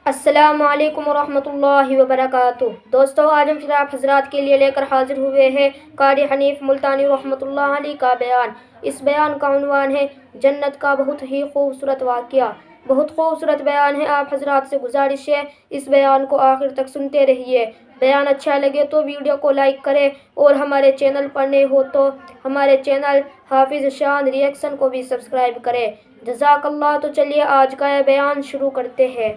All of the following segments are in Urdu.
السلام علیکم ورحمۃ اللہ وبرکاتہ۔ دوستو، آج ہم پھر آپ حضرات کے لیے لے کر حاضر ہوئے ہیں قاری حنیف ملتانی رحمۃ اللہ علیہ کا بیان۔ اس بیان کا عنوان ہے جنت کا بہت ہی خوبصورت واقعہ۔ بہت خوبصورت بیان ہے، آپ حضرات سے گزارش ہے اس بیان کو آخر تک سنتے رہیے۔ بیان اچھا لگے تو ویڈیو کو لائک کریں، اور ہمارے چینل پر نئے ہو تو ہمارے چینل حافظ شان ریئیکشن کو بھی سبسکرائب کریں۔ جزاک اللہ۔ تو چلیے آج کا یہ بیان شروع کرتے ہیں۔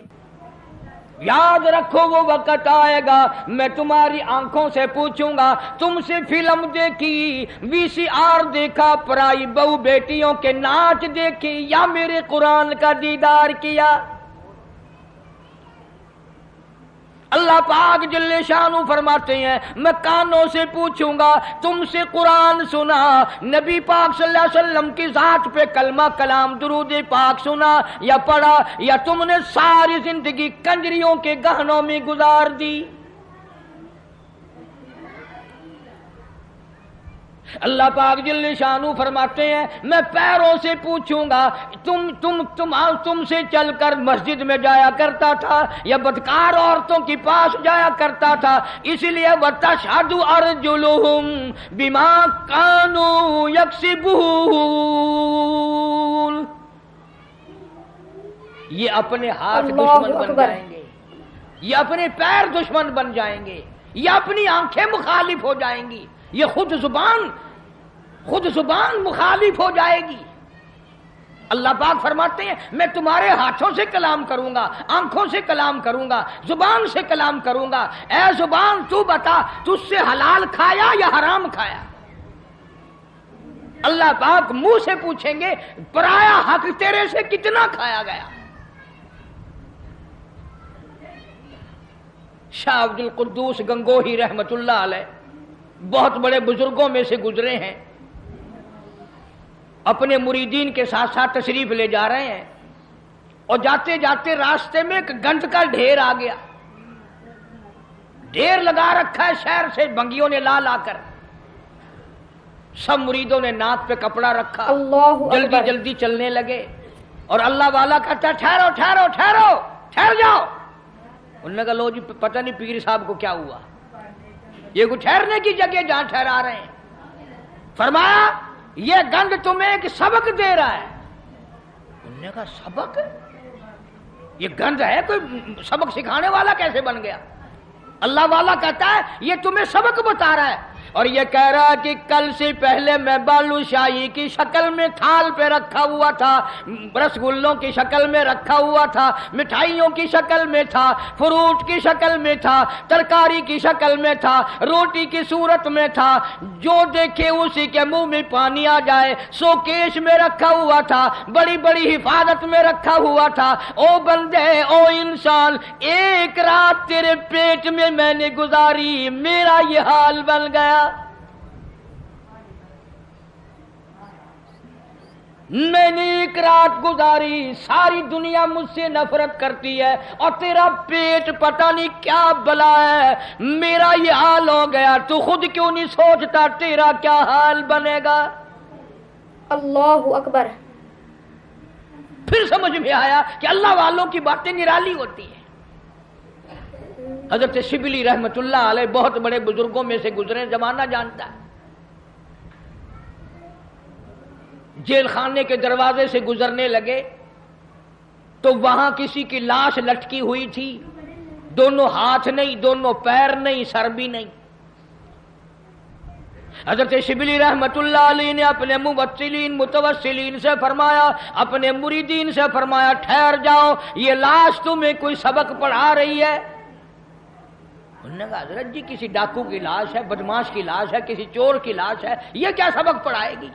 یاد رکھو وہ وقت آئے گا میں تمہاری آنکھوں سے پوچھوں گا تم سے فلم دیکھی، وی سی آر دیکھا، پرائی بہو بیٹیوں کے ناچ دیکھی، یا میرے قرآن کا دیدار کیا؟ اللہ پاک جل شانہ فرماتے ہیں میں کانوں سے پوچھوں گا تم سے قرآن سنا، نبی پاک صلی اللہ علیہ وسلم کی ذات پہ کلمہ کلام درود پاک سنا یا پڑھا، یا تم نے ساری زندگی کنجریوں کے گہنوں میں گزار دی؟ اللہ پاک جل شانہ فرماتے ہیں میں پیروں سے پوچھوں گا تم سے چل کر مسجد میں جایا کرتا تھا یا بدکار عورتوں کے پاس جایا کرتا تھا؟ اس لیے وَتَشْهَدُ أَرْجُلُهُمْ بِمَا كَانُوا يَكْسِبُونَ۔ یہ اپنے ہاتھ دشمن بن جائیں گے، یہ اپنے پیر دشمن بن جائیں گے، یہ اپنی آنکھیں مخالف ہو جائیں گی، یہ خود زبان مخالف ہو جائے گی۔ اللہ پاک فرماتے ہیں میں تمہارے ہاتھوں سے کلام کروں گا، آنکھوں سے کلام کروں گا، زبان سے کلام کروں گا۔ اے زبان تو بتا تجھ سے حلال کھایا یا حرام کھایا؟ اللہ پاک منہ سے پوچھیں گے پرایا حق تیرے سے کتنا کھایا گیا؟ شاہ عبد القدوس گنگوہی رحمت اللہ علیہ بہت بڑے بزرگوں میں سے گزرے ہیں، اپنے مریدین کے ساتھ ساتھ تشریف لے جا رہے ہیں، اور جاتے جاتے راستے میں ایک گند کا ڈھیر آ گیا، ڈھیر لگا رکھا ہے شہر سے بنگیوں نے لا لا کر۔ سب مریدوں نے ناک پہ کپڑا رکھا، جلدی جلدی چلنے لگے، اور اللہ والا کہتا ٹھہرو ٹھہرو ٹھہرو ٹھہر جاؤ۔ انہوں نے کہا لو جی پتہ نہیں پیر صاحب کو کیا ہوا، یہ کوئی ٹھہرنے کی جگہ جہاں ٹھہرا رہے ہیں؟ فرمایا یہ گند تمہیں ایک سبق دے رہا ہے۔ انہوں نے کہا سبق؟ یہ گند ہے، کوئی سبق سکھانے والا کیسے بن گیا؟ اللہ والا کہتا ہے یہ تمہیں سبق بتا رہا ہے، اور یہ کہہ رہا ہے کہ کل سے پہلے میں بالو شاہی کی شکل میں تھال پہ رکھا ہوا تھا، رسگلوں کی شکل میں رکھا ہوا تھا، مٹھائیوں کی شکل میں تھا، فروٹ کی شکل میں تھا، ترکاری کی شکل میں تھا، روٹی کی صورت میں تھا، جو دیکھے اسی کے منہ میں پانی آ جائے، سوکیش میں رکھا ہوا تھا، بڑی بڑی حفاظت میں رکھا ہوا تھا۔ او بندے، او انسان، ایک رات تیرے پیٹ میں نے گزاری، میرا یہ حال بن گیا۔ میں نے ایک رات گزاری، ساری دنیا مجھ سے نفرت کرتی ہے، اور تیرا پیٹ پتہ نہیں کیا بلا ہے، میرا یہ حال ہو گیا، تو خود کیوں نہیں سوچتا تیرا کیا حال بنے گا؟ اللہ اکبر۔ پھر سمجھ میں آیا کہ اللہ والوں کی باتیں نرالی ہوتی ہیں۔ حضرت شبلی رحمت اللہ علیہ بہت بڑے بزرگوں میں سے گزرے، زمانہ جانتا ہے۔ جیل خانے کے دروازے سے گزرنے لگے تو وہاں کسی کی لاش لٹکی ہوئی تھی، دونوں ہاتھ نہیں، دونوں پیر نہیں، سر بھی نہیں۔ حضرت شبلی رحمت اللہ علیہ نے اپنے متوسلین سے فرمایا، اپنے مریدین سے فرمایا ٹھہر جاؤ، یہ لاش تمہیں کوئی سبق پڑھا رہی ہے؟ انہوں نے کہا حضرت جی کسی ڈاکو کی لاش ہے، بدماش کی لاش ہے، کسی چور کی لاش ہے، یہ کیا سبق پڑھائے گی؟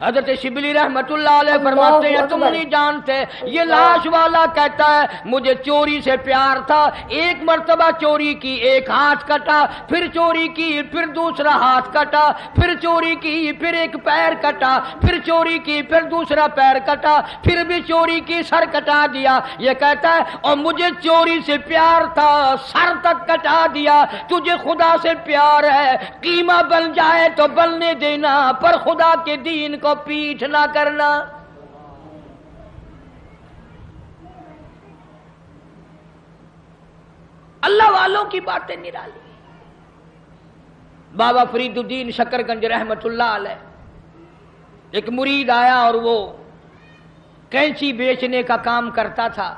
حضرت شبلی رحمت اللہ علیہ فرماتے ہیں تم نہیں جانتے، یہ لاش والا کہتا ہے مجھے چوری سے پیار تھا، ایک مرتبہ چوری کی، ایک ہاتھ کٹا، پھر چوری کی، پھر دوسرا ہاتھ کٹا، پھر چوری کی، پھر ایک پیر کٹا، پھر چوری کی، پھر دوسرا پیر کٹا، پھر بھی چوری کی، سر کٹا دیا۔ یہ کہتا ہے اور مجھے چوری سے پیار تھا، سر تک کٹا دیا، تجھے خدا سے پیار ہے، قیمہ بن جائے تو بننے دینا، پر خدا کے دین کو پیٹھ نہ کرنا۔ والوں کی باتیں نرالی. بابا فرید الدین شکرگنج رحمت اللہ علیہ ایک مرید آیا اور وہ کینچی بیچنے کا کام کرتا تھا.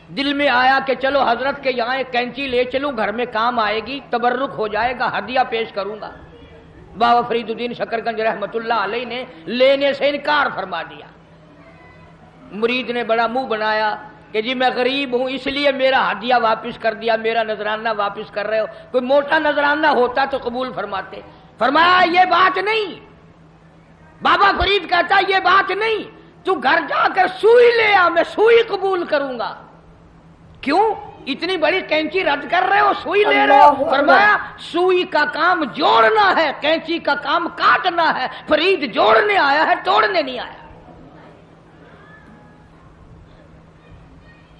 دل میں آیا کہ چلو حضرت کے یہاں ایک کینچی لے چلوں, گھر میں کام آئے گی, تبرک ہو جائے گا, ہدیہ پیش کروں گا. بابا فرید الدین شکرگنج رحمت اللہ علیہ نے لینے سے انکار فرما دیا. مرید نے بڑا منہ بنایا کہ جی میں غریب ہوں اس لیے میرا ہدیہ واپس کر دیا, میرا نذرانہ واپس کر رہے ہو, کوئی موٹا نذرانہ ہوتا تو قبول فرماتے. فرمایا یہ بات نہیں. بابا فرید کہتا یہ بات نہیں, تو گھر جا کر سوئی لے آ, میں سوئی قبول کروں گا. کیوں اتنی بڑی کینچی رد کر رہے ہو, سوئی لے رہے ہو؟ فرمایا سوئی کا کام جوڑنا ہے, کینچی کا کام کاٹنا ہے. فرید جوڑنے آیا ہے, توڑنے نہیں آیا.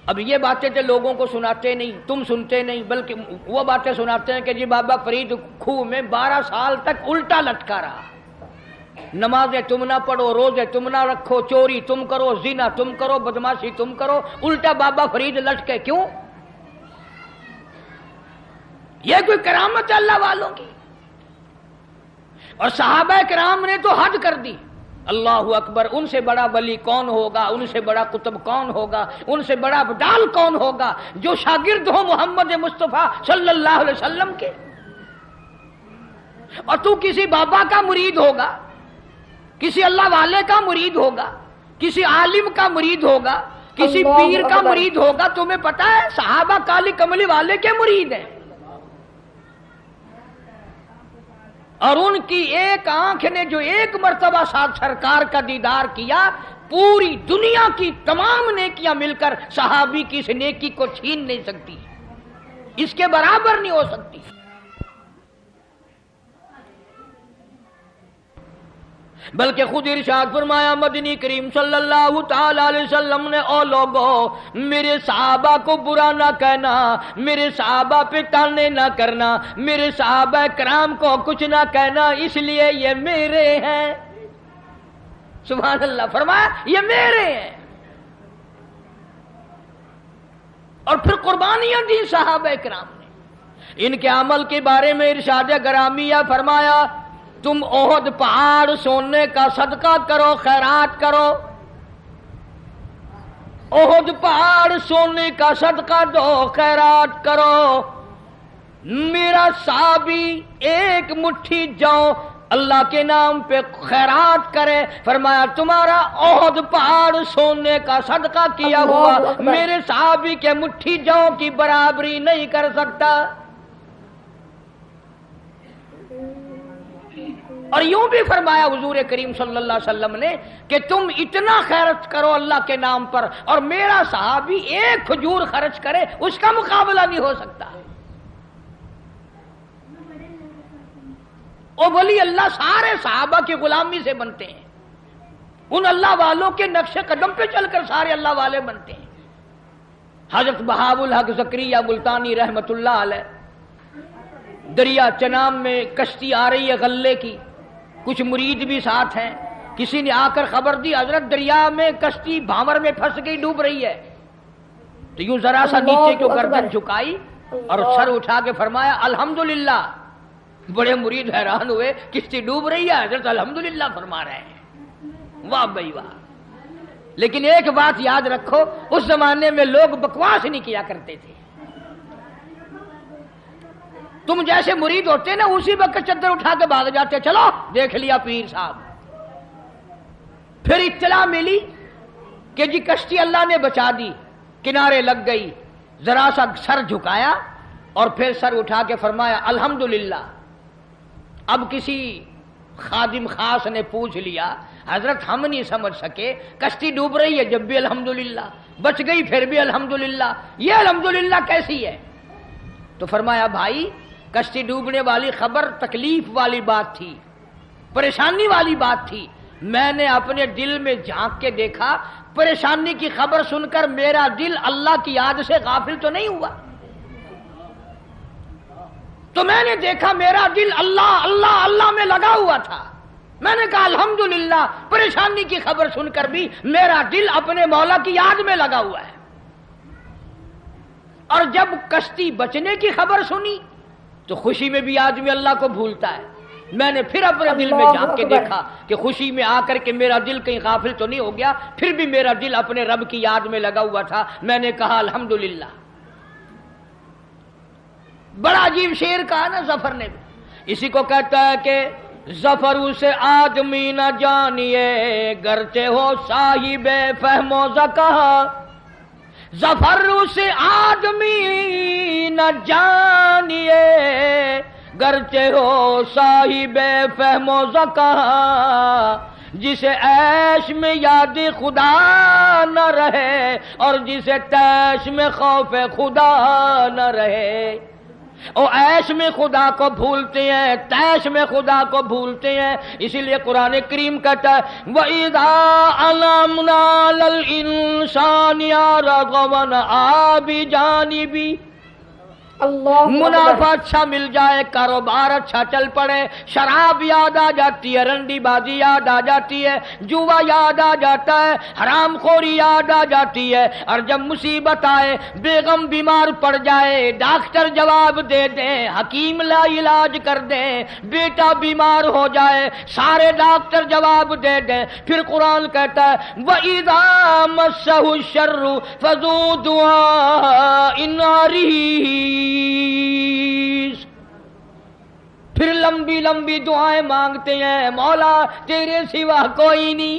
اب یہ باتیں تو لوگوں کو سناتے نہیں, تم سنتے نہیں, بلکہ وہ باتیں سناتے ہیں کہ جی بابا فرید خوہ میں 12 سال تک الٹا لٹکا رہا. نمازیں تم نہ پڑھو, روزے تم نہ رکھو, چوری تم کرو, زنا تم کرو, بدماشی تم کرو, الٹا بابا فرید لٹکے. کیوں؟ یہ کوئی کرامت ہے اللہ والوں کی؟ اور صحابہ کرام نے تو حد کر دی. اللہ اکبر, ان سے بڑا ولی کون ہوگا, ان سے بڑا قطب کون ہوگا, ان سے بڑا ابدال کون ہوگا جو شاگرد ہو محمد مصطفیٰ صلی اللہ علیہ وسلم کے. اور تو کسی بابا کا مرید ہوگا, کسی اللہ والے کا مرید ہوگا, کسی عالم کا مرید ہوگا, کسی پیر کا مرید ہوگا. تمہیں پتا ہے صحابہ کالی کملی والے کے مرید ہیں, اور ان کی ایک آنکھ نے جو ایک مرتبہ ساتھ سرکار کا دیدار کیا, پوری دنیا کی تمام نیکیاں مل کر صحابی کی اس نیکی کو چھین نہیں سکتی, اس کے برابر نہیں ہو سکتی. بلکہ خود ارشاد فرمایا مدنی کریم صلی اللہ تعالی علیہ وسلم نے, او لوگو میرے صحابہ کو برا نہ کہنا, میرے صحابہ پہ تانے نہ کرنا, میرے صحابہ کرام کو کچھ نہ کہنا, اس لیے یہ میرے ہیں. سبحان اللہ, فرمایا یہ میرے ہیں. اور پھر قربانیاں دی صحابہ کرام نے. ان کے عمل کے بارے میں ارشاد گرامیہ فرمایا تم احد پہاڑ سونے کا صدقہ کرو, خیرات کرو. احد پہاڑ سونے کا صدقہ دو, خیرات کرو. میرا صحابی ایک مٹھی جو اللہ کے نام پہ خیرات کرے, فرمایا تمہارا احد پہاڑ سونے کا صدقہ کیا ہوا میرے صحابی کے مٹھی جو کی برابری نہیں کر سکتا. اور یوں بھی فرمایا حضور کریم صلی اللہ علیہ وسلم نے کہ تم اتنا خیرت کرو اللہ کے نام پر, اور میرا صحابی ایک کھجور خرچ کرے اس کا مقابلہ نہیں ہو سکتا. او ولی اللہ سارے صحابہ کی غلامی سے بنتے ہیں, ان اللہ والوں کے نقش قدم پہ چل کر سارے اللہ والے بنتے ہیں. حضرت بہاء الحق زکریا ملتانی رحمت اللہ علیہ, دریا چنام میں کشتی آ رہی ہے غلے کی, کچھ مرید بھی ساتھ ہیں. کسی نے آ کر خبر دی حضرت دریا میں کشتی بھاور میں پھنس گئی, ڈوب رہی ہے. تو یوں ذرا سا نیچے کو گردن جھکائی اور سر اٹھا کے فرمایا الحمدللہ. بڑے مرید حیران ہوئے, کشتی ڈوب رہی ہے, حضرت الحمدللہ فرما رہے ہیں. واہ بھائی واہ. لیکن ایک بات یاد رکھو, اس زمانے میں لوگ بکواس نہیں کیا کرتے تھے. تم جیسے مرید ہوتے نا اسی وقت چادر اٹھا کے بھاگ جاتے, چلو دیکھ لیا پیر صاحب. پھر اطلاع ملی کہ جی کشتی اللہ نے بچا دی, کنارے لگ گئی. ذرا سا سر جھکایا اور پھر سر اٹھا کے فرمایا الحمدللہ. اب کسی خادم خاص نے پوچھ لیا حضرت ہم نہیں سمجھ سکے, کشتی ڈوب رہی ہے جب بھی الحمدللہ, بچ گئی پھر بھی الحمدللہ, یہ الحمدللہ کیسی ہے؟ تو فرمایا بھائی کشتی ڈوبنے والی خبر تکلیف والی بات تھی, پریشانی والی بات تھی. میں نے اپنے دل میں جھانک کے دیکھا, پریشانی کی خبر سن کر میرا دل اللہ کی یاد سے غافل تو نہیں ہوا. تو میں نے دیکھا میرا دل اللہ اللہ اللہ میں لگا ہوا تھا. میں نے کہا الحمدللہ, پریشانی کی خبر سن کر بھی میرا دل اپنے مولا کی یاد میں لگا ہوا ہے. اور جب کشتی بچنے کی خبر سنی تو خوشی میں بھی آدمی اللہ کو بھولتا ہے. میں نے پھر اپنے دل میں جھانک کے دیکھا کہ خوشی میں آ کر کے میرا دل کہیں غافل تو نہیں ہو گیا. پھر بھی میرا دل اپنے رب کی یاد میں لگا ہوا تھا. میں نے کہا الحمدللہ. بڑا عجیب شعر کہا نا ظفر نے. اسی کو کہتا ہے کہ ظفر اسے آدمی نہ جانیے گرچہ ہو صاحب فہم و ذکا. ظفر اسے آدمی نہ جانیے گرچہ ہو صاحب فہم و ذکا. جسے عیش میں یاد خدا نہ رہے اور جسے تیش میں خوف خدا نہ رہے. او عیش میں خدا کو بھولتے ہیں, تیش میں خدا کو بھولتے ہیں. اسی لیے قرآن کریم کہتا ہے وَإِذَا عَلَمْنَا لَلْإِنسَانِ رَغَبًا بِجَانِبِهِ. منافع اچھا مل جائے, کاروبار اچھا چل پڑے, شراب یاد آ جاتی ہے, رنڈی بازی یاد آ جاتی ہے, جوا یاد آ جاتا ہے, حرام خوری یاد آ جاتی ہے. اور جب مصیبت آئے, بیگم بیمار پڑ جائے, ڈاکٹر جواب دے دیں, حکیم لا علاج کر دیں, بیٹا بیمار ہو جائے, سارے ڈاکٹر جواب دے دیں, پھر قرآن کہتا ہے وَإِذَا مَسَّهُ الشَّرُّ فَذُو دُعَاءٍ عَرِيضٍ. پھر لمبی لمبی دعائیں مانگتے ہیں, مولا تیرے سوا کوئی نہیں.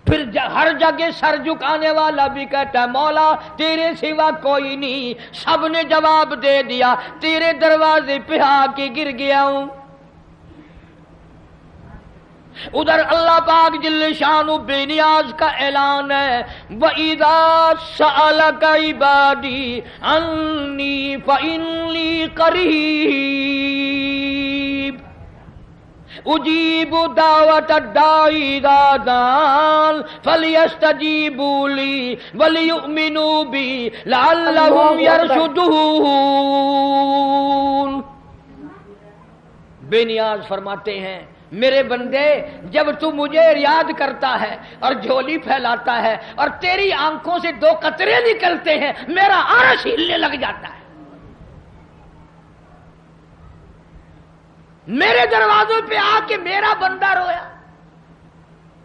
پھر ہر جگہ سر جھکانے والا بھی کہتا ہے مولا تیرے سوا کوئی نہیں. سب نے جواب دے دیا, تیرے دروازے پہ آ کے گر گیا ہوں. ادھر اللہ پاک جل شانہ بے نیاز کا اعلان ہے وَإِذَا سَأَلَكَ عِبَادِي عَنِّي فَإِنِّي قَرِيبٌ أُجِيبُ دَعْوَةَ الدَّاعِ إِذَا دَعَانِ فَلْيَسْتَجِيبُوا لِي وَلْيُؤْمِنُوا بِي لَعَلَّهُمْ يَرْشُدُونَ. بے نیاز فرماتے ہیں میرے بندے جب تو مجھے یاد کرتا ہے اور جھولی پھیلاتا ہے اور تیری آنکھوں سے دو قطرے نکلتے ہیں, میرا عرش ہلنے لگ جاتا ہے. میرے دروازے پہ آ کے میرا بندہ رویا,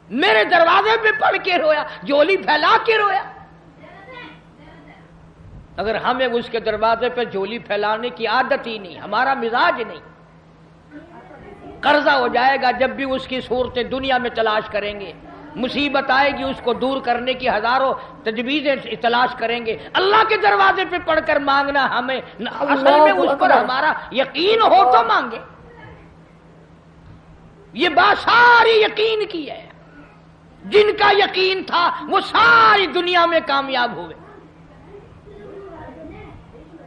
میرے دروازے پہ پڑھ کے رویا, جھولی پھیلا کے رویا. اگر ہمیں اس کے دروازے پہ جھولی پھیلانے کی عادت ہی نہیں, ہمارا مزاج نہیں, قرضہ ہو جائے گا جب بھی اس کی صورتیں دنیا میں تلاش کریں گے, مصیبت آئے گی اس کو دور کرنے کی ہزاروں تجویزیں تلاش کریں گے. اللہ کے دروازے پہ پڑھ کر مانگنا ہمیں اصل میں اس پر ہمارا یقین ہو تو مانگے. یہ بات ساری یقین کی ہے. جن کا یقین تھا وہ ساری دنیا میں کامیاب ہوئے.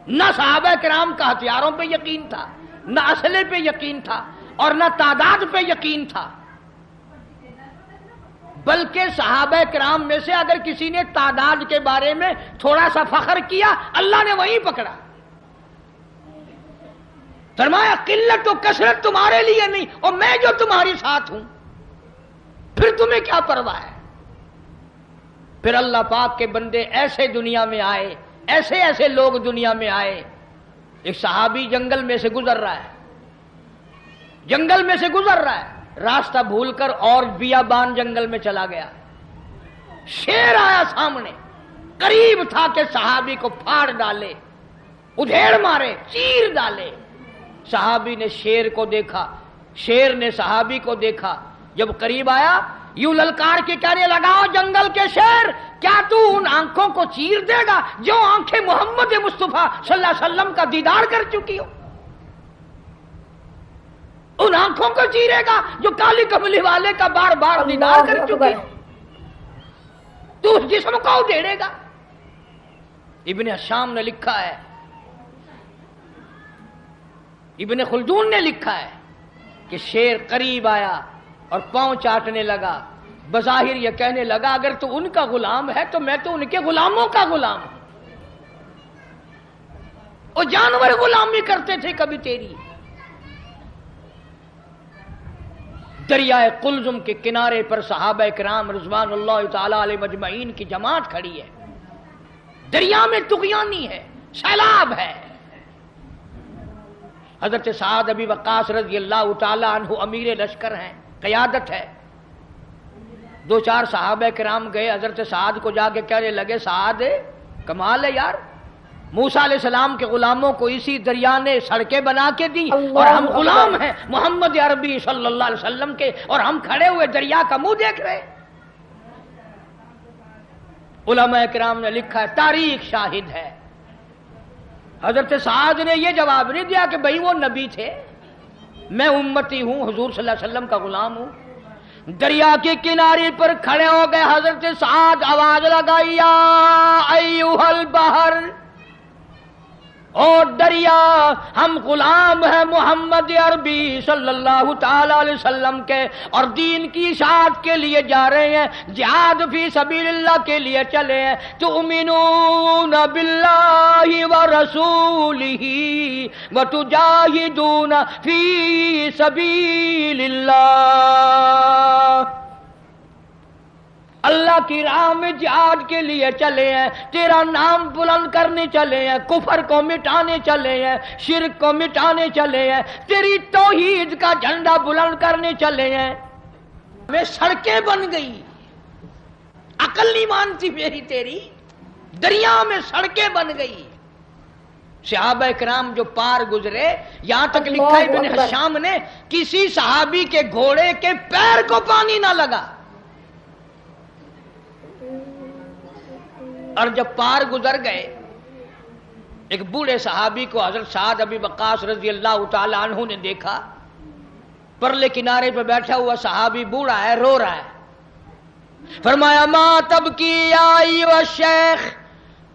نہ صحابہ کرام کا ہتھیاروں پہ یقین تھا, نہ اسلحے پہ یقین تھا, اور نہ تعداد پہ یقین تھا. بلکہ صحابہ کرام میں سے اگر کسی نے تعداد کے بارے میں تھوڑا سا فخر کیا, اللہ نے وہیں پکڑا. فرمایا قلت و کثرت تمہارے لیے نہیں, اور میں جو تمہاری ساتھ ہوں, پھر تمہیں کیا پرواہ ہے. پھر اللہ پاک کے بندے ایسے دنیا میں آئے, ایسے ایسے لوگ دنیا میں آئے. ایک صحابی جنگل میں سے گزر رہا ہے, جنگل میں سے گزر رہا ہے, راستہ بھول کر اور بیابان جنگل میں چلا گیا. شیر آیا سامنے, قریب تھا کہ صحابی کو پھاڑ ڈالے, ادھیڑ مارے, چیر ڈالے. صحابی نے شیر کو دیکھا, شیر نے صحابی کو دیکھا. جب قریب آیا یوں للکار کے کہنے لگا جنگل کے شیر, کیا تو ان آنکھوں کو چیر دے گا جو آنکھیں محمد مصطفیٰ صلی اللہ علیہ وسلم کا دیدار کر چکی ہو؟ ان آنکھوں کو چیرے گا جو کالی کملی والے کا بار بار دیدار کر چکی ہو؟ تو اس جسم کو ادھیڑے گا؟ ابن حشام نے لکھا ہے, ابن خلدون نے لکھا ہے کہ شیر قریب آیا اور پاؤں چاٹنے لگا. بظاہر یہ کہنے لگا اگر تو ان کا غلام ہے تو میں تو ان کے غلاموں کا غلام ہوں. وہ جانور غلامی کرتے تھے کبھی تیری. دریائے قلزم کے کنارے پر صحابہ کرام رضوان اللہ تعالی علیہ مجمعین کی جماعت کھڑی ہے. دریا میں طغیانی ہے، سیلاب ہے۔ حضرت سعد ابی وقاص رضی اللہ تعالی عنہ امیر لشکر ہیں، قیادت ہے۔ دو چار صحابہ کرام گئے حضرت سعد کو جا کے کہنے لگے سعد کمال ہے یار، موسیٰ علیہ السلام کے غلاموں کو اسی دریا نے سڑکیں بنا کے دی اور ہم غلام ہیں محمد عربی صلی اللہ علیہ وسلم کے، اور ہم کھڑے ہوئے دریا کا منہ دیکھ رہے۔ علماء کرام نے لکھا ہے، تاریخ شاہد ہے، حضرت سعد نے یہ جواب نہیں دیا کہ بھئی وہ نبی تھے، میں امتی ہوں، حضور صلی اللہ علیہ وسلم کا غلام ہوں۔ دریا کے کنارے پر کھڑے ہو گئے حضرت سعد، آواز لگائی یا ایھا البحر، اور دریا ہم غلام ہیں محمد عربی صلی اللہ تعالی علیہ وسلم کے، اور دین کی اشاعت کے لیے جا رہے ہیں، جہاد فی سبیل اللہ کے لیے چلے ہیں۔ تؤمنون باللہ ورسولہ وتجاہدون فی سبیل اللہ، اللہ کی راہ میں جہاد کے لیے چلے ہیں، تیرا نام بلند کرنے چلے ہیں، کفر کو مٹانے چلے ہیں، شرک کو مٹانے چلے ہیں، تیری توحید کا جھنڈا بلند کرنے چلے ہیں۔ میں سڑکیں بن گئی، عقل نہیں مانتی میری تیری، دریا میں سڑکیں بن گئی۔ صحابہ کرام جو پار گزرے، یہاں تک لکھا ہے ابن حشام نے کسی صحابی کے گھوڑے کے پیر کو پانی نہ لگا، اور جب پار گزر گئے ایک بوڑھے صحابی کو حضرت سعد ابی وقاص رضی اللہ تعالی عنہ نے دیکھا، پرلے کنارے پہ بیٹھا ہوا صحابی بوڑھا ہے، رو رہا ہے۔ فرمایا ما تبکی یا ایھا الشیخ،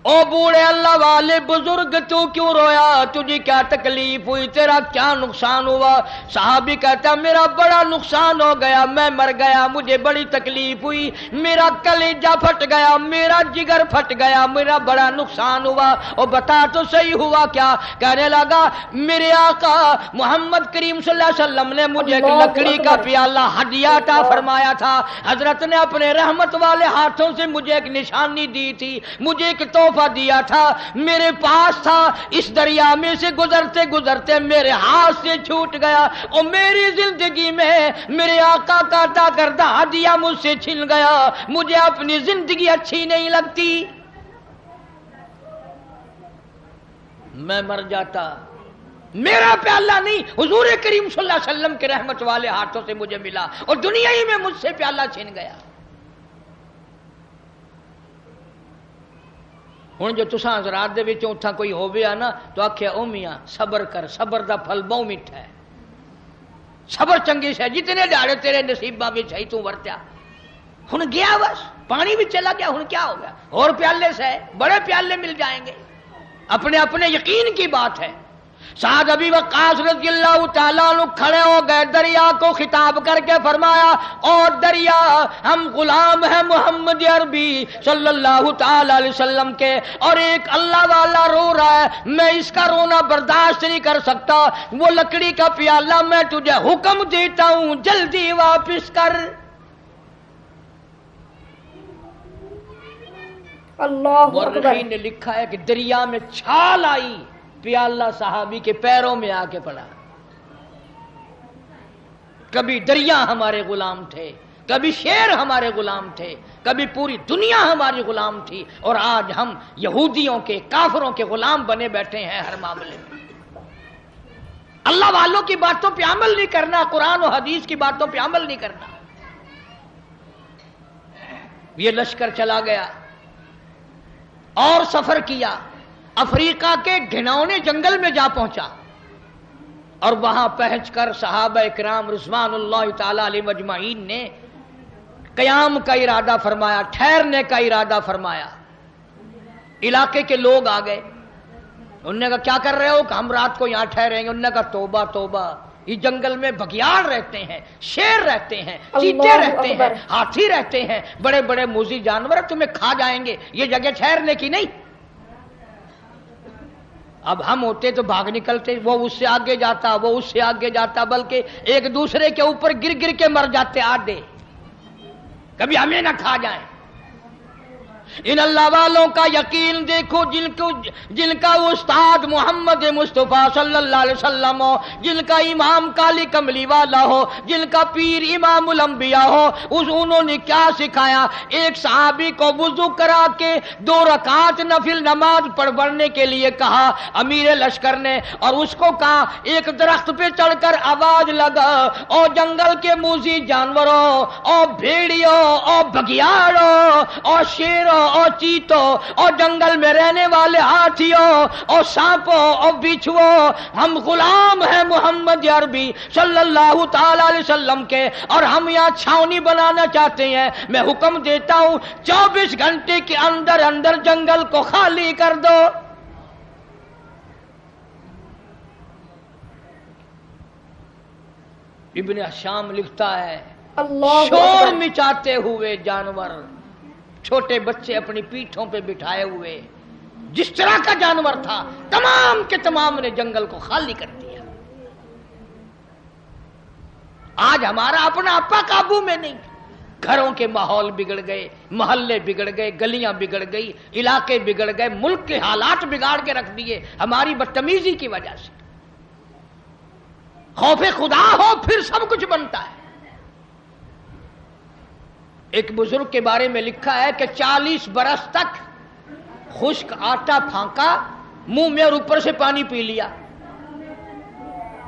او بوڑھے اللہ والے بزرگ تو کیوں رویا، تجھے کیا تکلیف ہوئی، تیرا کیا نقصان ہوا؟ صحابی کہتا میرا بڑا نقصان ہو گیا، میں مر گیا، مجھے بڑی تکلیف ہوئی، میرا کلیجہ پھٹ گیا، میرا جگر پھٹ گیا، میرا بڑا نقصان ہوا۔ اور بتا تو صحیح ہوا کیا؟ کہنے لگا میرے آقا محمد کریم صلی اللہ علیہ وسلم نے مجھے ایک لکڑی کا پیالہ ہدیہ عطا فرمایا تھا، حضرت نے اپنے رحمت والے ہاتھوں سے مجھے ایک نشانی دی تھی، مجھے ایک تحفہ دیا تھا، میرے پاس تھا، اس دریا میں سے گزرتے گزرتے میرے ہاتھ سے چھوٹ گیا، اور میری زندگی میں میرے آقا کا عطا کردہ ہدیہ مجھ سے چھن گیا، مجھے اپنی زندگی اچھی نہیں لگتی، میں مر جاتا، میرا پیالہ نہیں حضور کریم صلی اللہ علیہ وسلم کے رحمت والے ہاتھوں سے مجھے ملا، اور دنیا ہی میں مجھ سے پیالہ چھن گیا۔ ہن جو تساں حضرات دے وچوں اتھاں کوئی ہوویا نا تو آکھیا او میاں صبر کر، صبر دا پھل بہت میٹھا ہے، صبر چنگی شے، جتنے دہاڑے تیرے نصیباں وچ ہے تو ورتیا، ہن گیا بس پانی بھی چلا گیا، ہن کیا ہو گیا، اور پیالے سے بڑے پیالے مل جائیں گے، اپنے اپنے یقین کی بات ہے۔ سعد ابی وقاص رضی اللہ تعالیٰ عنہ کھڑے ہو گئے، دریا کو خطاب کر کے فرمایا اور دریا ہم غلام ہیں محمد عربی صلی اللہ تعالیٰ علیہ وسلم کے، اور ایک اللہ والا رو رہا ہے، میں اس کا رونا برداشت نہیں کر سکتا، وہ لکڑی کا پیالہ میں تجھے حکم دیتا ہوں جلدی واپس کر۔ مورخین نے لکھا ہے کہ دریا میں چھال آئی، پیالہ صحابی کے پیروں میں آ کے پڑا۔ کبھی دریا ہمارے غلام تھے، کبھی شیر ہمارے غلام تھے، کبھی پوری دنیا ہماری غلام تھی، اور آج ہم یہودیوں کے کافروں کے غلام بنے بیٹھے ہیں ہر معاملے میں۔ اللہ والوں کی باتوں پہ عمل نہیں کرنا، قرآن و حدیث کی باتوں پہ عمل نہیں کرنا۔ یہ لشکر چلا گیا اور سفر کیا، افریقہ کے گھناؤنے جنگل میں جا پہنچا، اور وہاں پہنچ کر صحابہ اکرام رضوان اللہ تعالی علیہ مجمعین نے قیام کا ارادہ فرمایا، ٹھہرنے کا ارادہ فرمایا۔ علاقے کے لوگ آ گئے، انہوں نے کہا کیا کر رہے ہو؟ کہ ہم رات کو یہاں ٹھہریں گے۔ انہوں نے کہا توبہ توبہ، اس جنگل میں بگیاڑ رہتے ہیں، شیر رہتے ہیں، چیتے رہتے ہیں، ہاتھی رہتے ہیں، بڑے بڑے موذی جانور تمہیں کھا جائیں گے، یہ جگہ ٹھہرنے کی نہیں۔ اب ہم ہوتے تو بھاگ نکلتے، وہ اس سے آگے جاتا، وہ اس سے آگے جاتا، بلکہ ایک دوسرے کے اوپر گر گر کے مر جاتے آدھے، کبھی ہمیں نہ کھا جائیں۔ ان اللہ والوں کا یقین دیکھو جن کا استاد محمد مصطفیٰ صلی اللہ علیہ وسلم ہو، جن کا امام کالی کملی والا ہو، جن کا پیر امام الانبیاء ہو، انہوں نے کیا سکھایا؟ ایک صحابی کو وضو کرا کے 2 رکعت نفل نماز پڑھنے کے لیے کہا امیر لشکر نے، اور اس کو کہا ایک درخت پہ چڑھ کر آواز لگا، اور جنگل کے موذی جانوروں اور بھیڑیوں اور بگیاڑوں اور شیروں اور چیتوں اور جنگل میں رہنے والے ہاتھیوں اور سانپوں اور بچھوؤں، ہم غلام ہیں محمد عربی صلی اللہ تعالی علیہ وسلم کے، اور ہم یہاں چھاونی بنانا چاہتے ہیں۔ میں حکم دیتا ہوں 24 گھنٹے کے اندر اندر جنگل کو خالی کر دو۔ ابن شام لکھتا ہے شور مچاتے ہوئے جانور، چھوٹے بچے اپنی پیٹھوں پہ بٹھائے ہوئے، جس طرح کا جانور تھا تمام کے تمام نے جنگل کو خالی کر دیا۔ آج ہمارا اپنا اپا قابو میں نہیں، گھروں کے ماحول بگڑ گئے، محلے بگڑ گئے، گلیاں بگڑ گئی، علاقے بگڑ گئے، ملک کے حالات بگاڑ کے رکھ دیے ہماری بدتمیزی کی وجہ سے۔ خوف خدا ہو پھر سب کچھ بنتا ہے۔ ایک بزرگ کے بارے میں لکھا ہے کہ 40 برس تک خشک آٹا پھانکا منہ میں اور اوپر سے پانی پی لیا،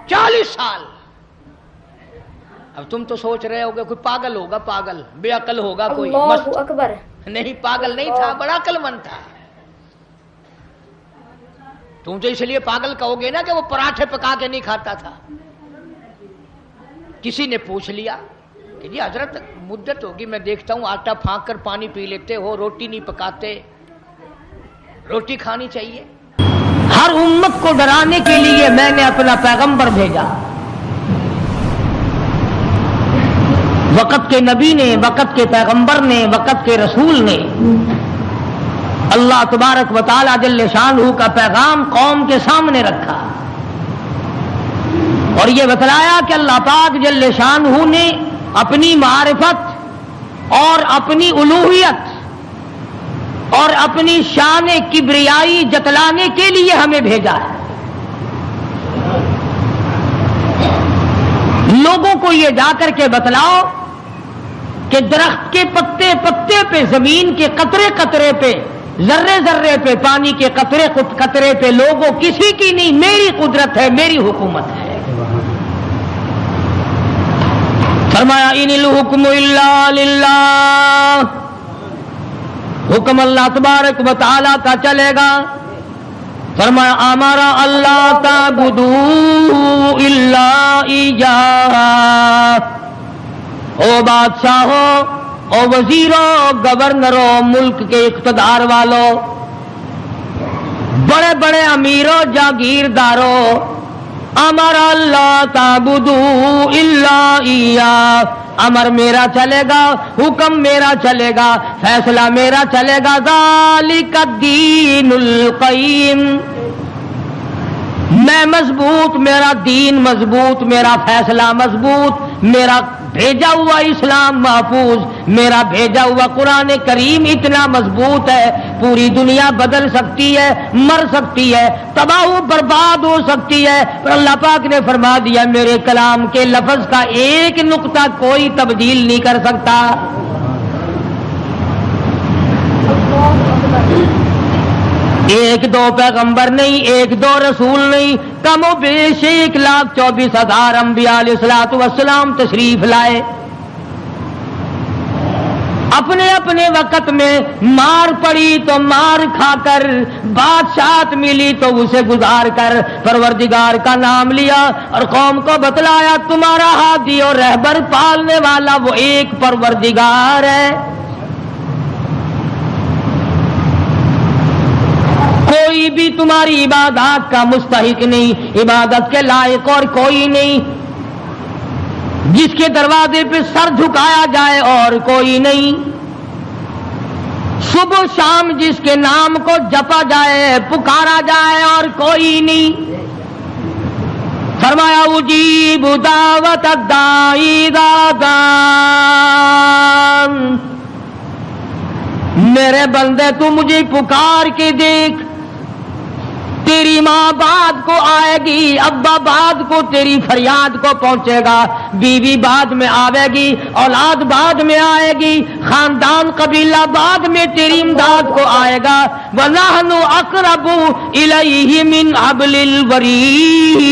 40 سال۔ اب تم تو سوچ رہے ہوگے کوئی پاگل ہوگا، پاگل بے عقل ہوگا کوئی، اللہ اکبر۔ نہیں، پاگل نہیں تھا، بڑا عقل مند تھا۔ تم تو اس لیے پاگل کہو گے نا کہ وہ پراٹھے پکا کے نہیں کھاتا تھا۔ کسی نے پوچھ لیا کہ جی حضرت مدت ہوگی میں دیکھتا ہوں آٹا پھانک کر پانی پی لیتے ہو، روٹی نہیں پکاتے، روٹی کھانی چاہیے۔ ہر امت کو ڈرانے کے لیے میں نے اپنا پیغمبر بھیجا، وقت کے نبی نے، وقت کے پیغمبر نے، وقت کے رسول نے اللہ تبارک و تعالی جل شانہ کا پیغام قوم کے سامنے رکھا، اور یہ بتلایا کہ اللہ پاک جل شانہ نے اپنی معرفت اور اپنی الوہیت اور اپنی شان کبریائی جتلانے کے لیے ہمیں بھیجا ہے۔ لوگوں کو یہ جا کر کے بتلاؤ کہ درخت کے پتے پتے پہ، زمین کے قطرے قطرے پہ، ذرے ذرے پہ، پانی کے قطرے قطرے پہ لوگوں کسی کی نہیں، میری قدرت ہے، میری حکومت ہے۔ فرمایا ان الحکم الا للہ، حکم اللہ تبارک و تعالی کا چلے گا۔ فرمایا ہمارا اللہ تعبدوا الا ایاہ، او بادشاہوں، او وزیروں، گورنروں، ملک کے اقتدار والوں، بڑے بڑے امیروں، جاگیرداروں، ہمارا اللہ تعبدوا الا ایاہ، امر میرا چلے گا، حکم میرا چلے گا، فیصلہ میرا چلے گا۔ ذالک الدین القیم، میں مضبوط، میرا دین مضبوط، میرا فیصلہ مضبوط، میرا بھیجا ہوا اسلام محفوظ، میرا بھیجا ہوا قرآن کریم اتنا مضبوط ہے، پوری دنیا بدل سکتی ہے، مر سکتی ہے، تباہ و برباد ہو سکتی ہے، پر اللہ پاک نے فرما دیا میرے کلام کے لفظ کا ایک نقطہ کوئی تبدیل نہیں کر سکتا۔ ایک دو پیغمبر نہیں، ایک دو رسول نہیں، کم و بیش 1,24,000 انبیاء علیہ الصلوۃ والسلام تشریف لائے۔ اپنے اپنے وقت میں مار پڑی تو مار کھا کر، بادشاہت ملی تو اسے گزار کر پروردگار کا نام لیا اور قوم کو بتلایا تمہارا ہادی اور رہبر پالنے والا وہ ایک پروردگار ہے، کوئی بھی تمہاری عبادات کا مستحق نہیں، عبادت کے لائق اور کوئی نہیں، جس کے دروازے پہ سر جھکایا جائے اور کوئی نہیں، صبح شام جس کے نام کو جپا جائے، پکارا جائے اور کوئی نہیں۔ فرمایا اجیب دعوت الداعی اذا دعان، میرے بندے تو مجھے پکار کے دیکھ، تیری ماں بعد کو آئے گی، ابا بعد کو تیری فریاد کو پہنچے گا، بیوی بعد میں آئے گی، اولاد بعد میں آئے گی، خاندان قبیلہ بعد میں تیری امداد کو آئے گا۔ وَنَحْنُ أَقْرَبُ إِلَيْهِ مِنْ حَبْلِ الْوَرِيدِ۔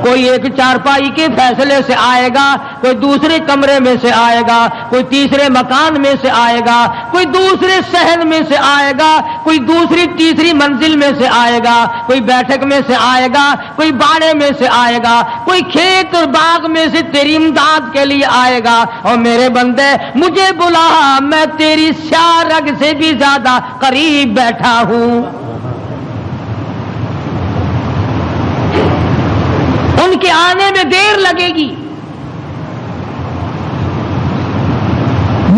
کوئی ایک چارپائی کے فیصلے سے آئے گا، کوئی دوسرے کمرے میں سے آئے گا، کوئی تیسرے مکان میں سے آئے گا، کوئی دوسرے صحن میں سے آئے گا، کوئی دوسری تیسری منزل میں سے آئے گا، کوئی بیٹھک میں سے آئے گا، کوئی باڑے میں سے آئے گا، کوئی کھیت اور باغ میں سے تیری امداد کے لیے آئے گا۔ اور میرے بندے مجھے بلا، میں تیری سیاہ رگ سے بھی زیادہ قریب بیٹھا ہوں۔ ان کے آنے میں دیر لگے گی،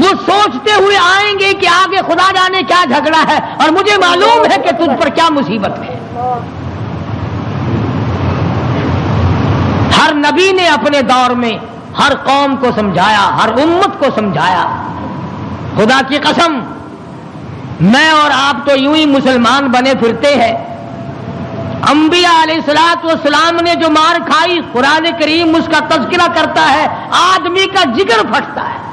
وہ سوچتے ہوئے آئیں گے کہ آگے خدا جانے کیا جھگڑا ہے، اور مجھے معلوم ہے کہ تجھ پر کیا مصیبت ہے۔ ہر نبی نے اپنے دور میں ہر قوم کو سمجھایا، ہر امت کو سمجھایا۔ خدا کی قسم، میں اور آپ تو یوں ہی مسلمان بنے پھرتے ہیں۔ انبیاء علیہ الصلوۃ والسلام نے جو مار کھائی، قرآن کریم اس کا تذکرہ کرتا ہے، آدمی کا جگر پھٹتا ہے۔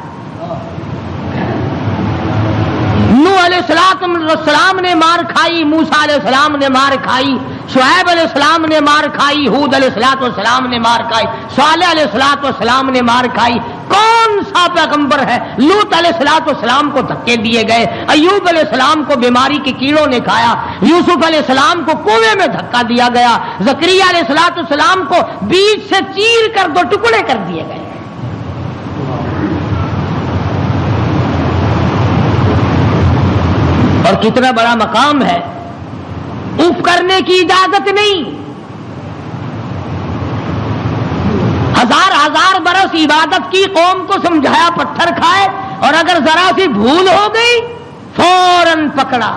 نوح علیہ السلام نے مار کھائی، موسیٰ علیہ السلام نے مار کھائی، شعیب علیہ السلام نے مار کھائی، ہود علیہ السلام نے مار کھائی، صالح علیہ السلام نے مار کھائی۔ کون سا پیغمبر ہے؟ لوط علیہ السلام کو دھکے دیے گئے، ایوب علیہ السلام کو بیماری کے کیڑوں نے کھایا، یوسف علیہ السلام کو کنویں میں دھکا دیا گیا، زکریا علیہ السلام کو بیچ سے چیر کر دو ٹکڑے کر دیے گئے۔ اور کتنا بڑا مقام ہے، اف کرنے کی اجازت نہیں۔ ہزار ہزار برس عبادت کی، قوم کو سمجھایا پتھر کھائے، اور اگر ذرا سی بھول ہو گئی فوراً پکڑا،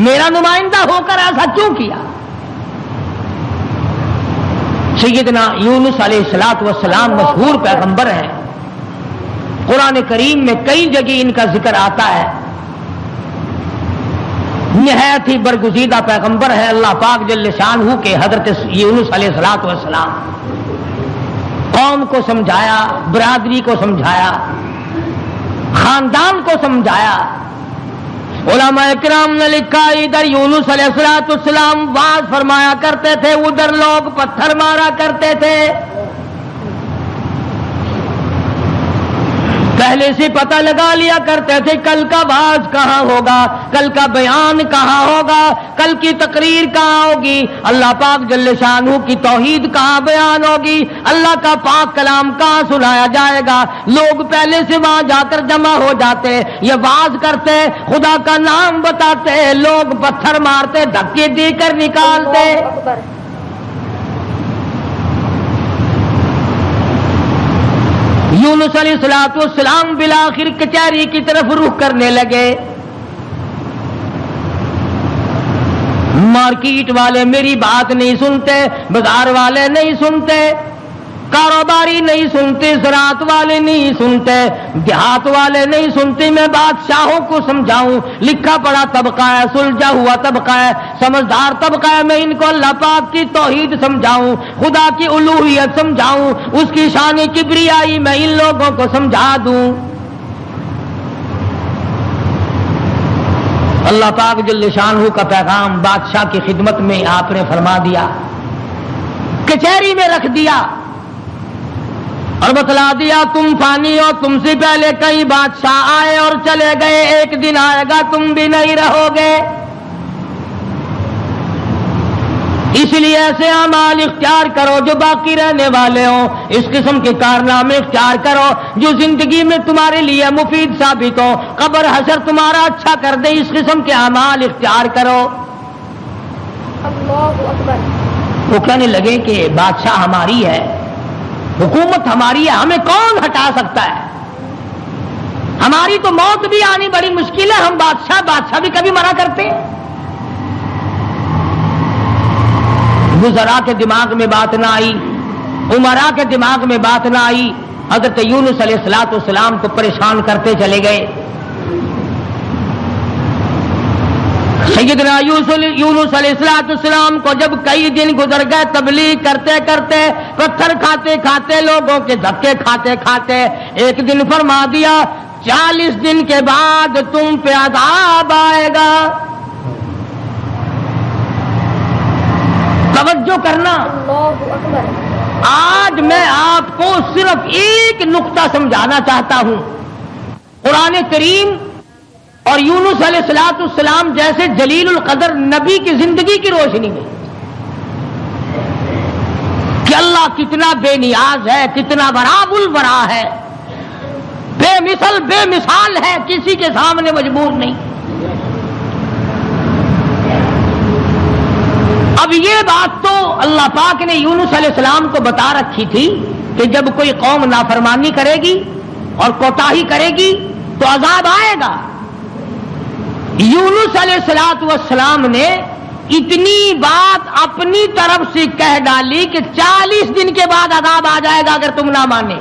میرا نمائندہ ہو کر ایسا کیوں کیا؟ سیدنا یونس علیہ السلام مشہور پیغمبر ہیں، قرآن کریم میں کئی جگہ ان کا ذکر آتا ہے۔ نہایت ہی برگزیدہ پیغمبر ہے اللہ پاک جل شانہ کے حضرت یونس علیہ السلام۔ قوم کو سمجھایا، برادری کو سمجھایا، خاندان کو سمجھایا۔ علماء کرام نے لکھا ادھر یونس علیہ السلام واز فرمایا کرتے تھے، ادھر لوگ پتھر مارا کرتے تھے۔ پہلے سے پتہ لگا لیا کرتے تھے کل کا واز کہاں ہوگا، کل کا بیان کہاں ہوگا، کل کی تقریر کہاں ہوگی، اللہ پاک جل شانہ کی توحید کہاں بیان ہوگی، اللہ کا پاک کلام کہاں سنایا جائے گا۔ لوگ پہلے سے وہاں جا کر جمع ہو جاتے، یہ واز کرتے، خدا کا نام بتاتے، لوگ پتھر مارتے، دھکے دے کر نکالتے۔ یونس علیہ السلام بالآخر کچہری کی طرف رخ کرنے لگے۔ مارکیٹ والے میری بات نہیں سنتے، بازار والے نہیں سنتے، کاروباری نہیں سنتے، زراعت والے نہیں سنتے، دیہات والے نہیں سنتے۔ میں بادشاہوں کو سمجھاؤں، لکھا پڑھا طبقہ ہے، سلجھا ہوا طبقہ ہے، سمجھدار طبقہ ہے، میں ان کو اللہ پاک کی توحید سمجھاؤں، خدا کی الوہیت سمجھاؤں، اس کی شان کبریائی میں ان لوگوں کو سمجھا دوں۔ اللہ پاک جل شانہ کا پیغام بادشاہ کی خدمت میں آپ نے فرما دیا، کچہری میں رکھ دیا اور بتلا دیا تم فانی ہو، تم سے پہلے کئی بادشاہ آئے اور چلے گئے، ایک دن آئے گا تم بھی نہیں رہو گے، اس لیے ایسے اعمال اختیار کرو جو باقی رہنے والے ہوں، اس قسم کے کارنامے اختیار کرو جو زندگی میں تمہارے لیے مفید ثابت ہو، قبر حشر تمہارا اچھا کر دے، اس قسم کے اعمال اختیار کرو۔ اللہ اکبر۔ وہ کہنے لگے کہ بادشاہ ہماری ہے، حکومت ہماری ہے، ہمیں کون ہٹا سکتا ہے؟ ہماری تو موت بھی آنی بڑی مشکل ہے، ہم بادشاہ بھی کبھی منع کرتے ہیں۔ وزراء کے دماغ میں بات نہ آئی، عمراء کے دماغ میں بات نہ آئی، حضرت یونس علیہ السلام کو پریشان کرتے چلے گئے۔ سیدنا یونس علیہ السلام کو جب کئی دن گزر گئے تبلیغ کرتے کرتے، پتھر کھاتے کھاتے، لوگوں کے دھکے کھاتے کھاتے، ایک دن فرما دیا 40 دن کے بعد تم پہ عذاب آئے گا۔ توجہ کرنا، اللہ اکبر۔ آج میں آپ کو صرف ایک نقطہ سمجھانا چاہتا ہوں، قرآن کریم اور یونس علیہ السلام جیسے جلیل القدر نبی کی زندگی کی روشنی میں کہ اللہ کتنا بے نیاز ہے، کتنا براب البرا ہے، بے مثل بے مثال ہے، کسی کے سامنے مجبور نہیں۔ اب یہ بات تو اللہ پاک نے یونس علیہ السلام کو بتا رکھی تھی کہ جب کوئی قوم نافرمانی کرے گی اور کوتاہی کرے گی تو عذاب آئے گا۔ یونس علیہ السلام نے اتنی بات اپنی طرف سے کہہ ڈالی کہ 40 دن کے بعد عذاب آ جائے گا اگر تم نہ مانے۔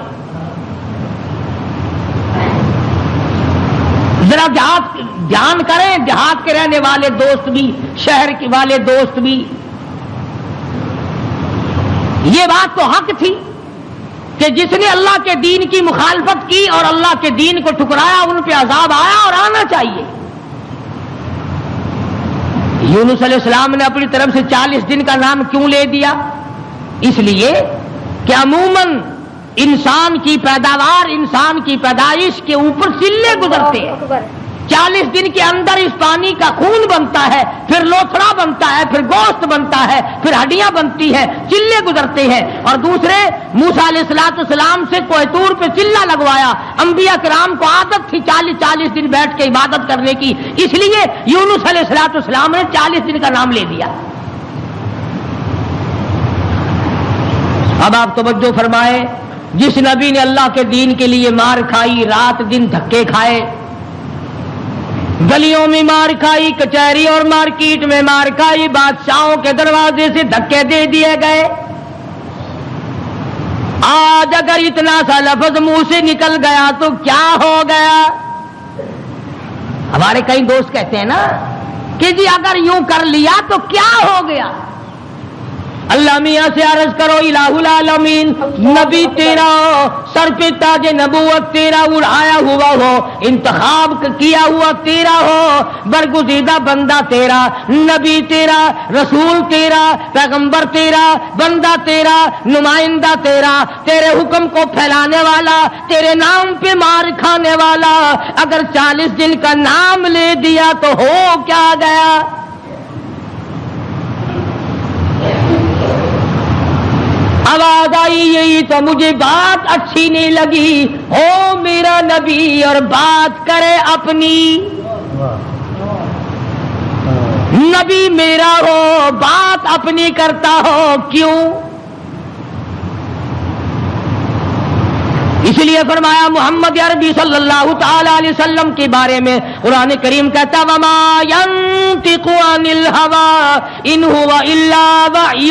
ذرا دھیان کریں، دیہات کے رہنے والے دوست بھی، شہر کے والے دوست بھی، یہ بات تو حق تھی کہ جس نے اللہ کے دین کی مخالفت کی اور اللہ کے دین کو ٹھکرایا ان پہ عذاب آیا اور آنا چاہیے۔ یونس علیہ السلام نے اپنی طرف سے 40 دن کا نام کیوں لے دیا؟ اس لیے کہ عموماً انسان کی پیداوار، انسان کی پیدائش کے اوپر چلے گزرتے ہیں۔ 40 دن کے اندر اس پانی کا خون بنتا ہے، پھر لوتھڑا بنتا ہے، پھر گوشت بنتا ہے، پھر ہڈیاں بنتی ہیں، چلے گزرتے ہیں۔ اور دوسرے موسیٰ علیہ السلام سے کوہ طور پہ چلہ لگوایا، انبیاء کرام کو عادت تھی 40 دن بیٹھ کے عبادت کرنے کی، اس لیے یونس علیہ السلام نے 40 دن کا نام لے دیا۔ اب آپ توجہ فرمائے، جس نبی نے اللہ کے دین کے لیے مار کھائی، رات دن دھکے کھائے، گلیوں میں مار کھائی، کچہری اور مارکیٹ میں مار کھائی، بادشاہوں کے دروازے سے دھکے دے دیے گئے، آج اگر اتنا سا لفظ منہ سے نکل گیا تو کیا ہو گیا؟ ہمارے کئی دوست کہتے ہیں نا کہ جی اگر یوں کر لیا تو کیا ہو گیا؟ اللہ میاں سے عرض کرو الہ العالمین، نبی تیرا سر پہ تاج نبوت تیرا اڑایا ہوا ہو، انتخاب کیا ہوا تیرا ہو، برگزیدہ بندہ تیرا، نبی تیرا، رسول تیرا، پیغمبر تیرا، بندہ تیرا، نمائندہ تیرا، تیرے حکم کو پھیلانے والا، تیرے نام پہ مار کھانے والا، اگر 40 دن کا نام لے دیا تو ہو کیا گیا؟ آواز آئی یہی تو مجھے بات اچھی نہیں لگی، ہو میرا نبی اور بات کرے اپنی، نبی میرا ہو بات اپنی کرتا ہو کیوں؟ اس لیے فرمایا محمد عربی صلی اللہ تعالی علیہ وسلم کے بارے میں قرآن کریم کہتا وما ينطق عن الهوى ان هو الا وحی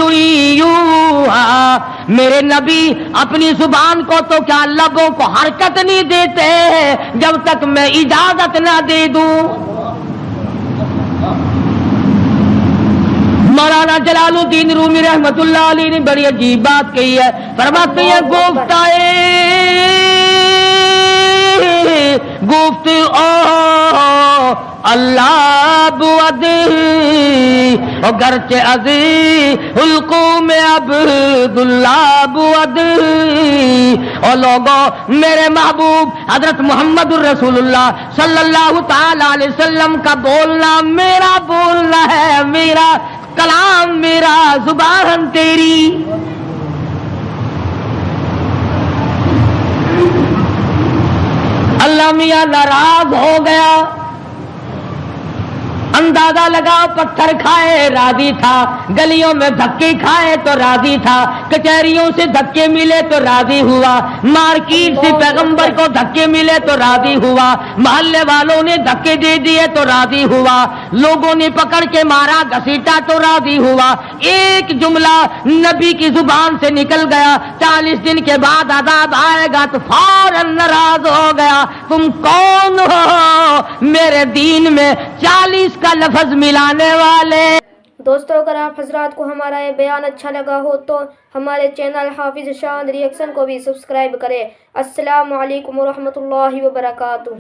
یوحی، میرے نبی اپنی زبان کو تو کیا لبوں کو حرکت نہیں دیتے جب تک میں اجازت نہ دے دوں۔ مولانا جلال الدین رومی رحمت اللہ علیہ نے بڑی عجیب بات کہی ہے، فرماتے ہیں گفت اللہ بود گرچہ عزی حلقوم عبداللہ بود، اور لوگوں میرے محبوب حضرت محمد الرسول اللہ صلی اللہ تعالی علیہ وسلم کا بولنا میرا بولنا ہے، میرا کلام میرا زبان تیری۔ اللہ میاں ناراض ہو گیا، اندازہ لگاؤ پتھر کھائے راضی تھا، گلیوں میں دھکے کھائے تو راضی تھا، کچہریوں سے دھکے ملے تو راضی ہوا، مارکیٹ سے پیغمبر کو دھکے ملے تو راضی ہوا، محلے والوں نے دھکے دے دیے تو راضی ہوا، لوگوں نے پکڑ کے مارا گھسیٹا تو راضی ہوا، ایک جملہ نبی کی زبان سے نکل گیا 40 دن کے بعد عذاب آئے گا تو فوراً ناراض ہو گیا، تم کون ہو؟ میرے دین میں 40 کا لفظ ملانے والے. دوستو اگر آپ حضرات کو ہمارا یہ بیان اچھا لگا ہو تو ہمارے چینل حافظ شان ریئیکشن کو بھی سبسکرائب کریں. السلام علیکم ورحمۃ اللہ وبرکاتہ.